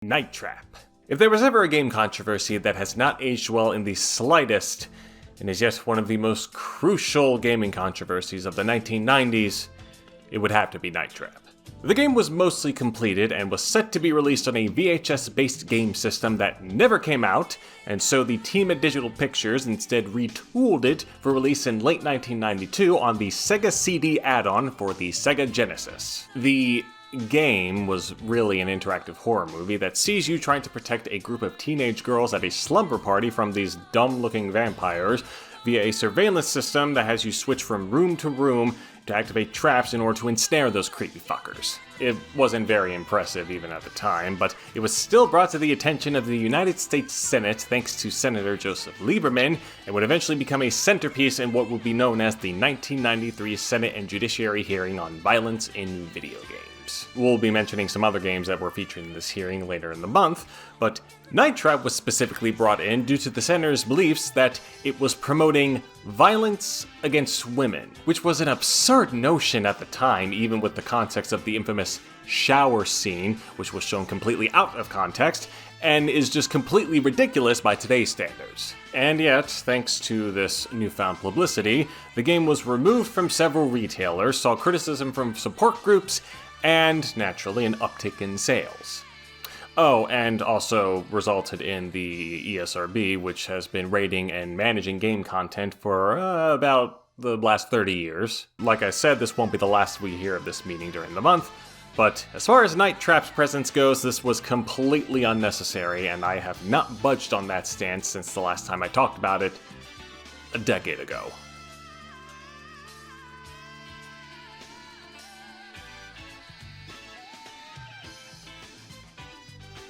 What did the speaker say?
Night Trap. If there was ever a game controversy that has not aged well in the slightest, and is yet one of the most crucial gaming controversies of the 1990s, it would have to be Night Trap. The game was mostly completed and was set to be released on a VHS-based game system that never came out, and so the team at Digital Pictures instead retooled it for release in late 1992 on the Sega CD add-on for the Sega Genesis. The game was really an interactive horror movie that sees you trying to protect a group of teenage girls at a slumber party from these dumb-looking vampires via a surveillance system that has you switch from room to room to activate traps in order to ensnare those creepy fuckers. It wasn't very impressive even at the time, but it was still brought to the attention of the United States Senate thanks to Senator Joseph Lieberman, and would eventually become a centerpiece in what would be known as the 1993 Senate and Judiciary hearing on violence in video games. We'll be mentioning some other games that were featured in this hearing later in the month, but Night Trap was specifically brought in due to the Senator's beliefs that it was promoting violence against women, which was an absurd notion at the time, even with the context of the infamous shower scene, which was shown completely out of context, and is just completely ridiculous by today's standards. And yet, thanks to this newfound publicity, the game was removed from several retailers, saw criticism from support groups, and naturally an uptick in sales. Oh, and also resulted in the ESRB, which has been rating and managing game content for about the last 30 years. Like I said, this won't be the last we hear of this meeting during the month, but as far as Night Trap's presence goes, this was completely unnecessary, and I have not budged on that stance since the last time I talked about it a decade ago.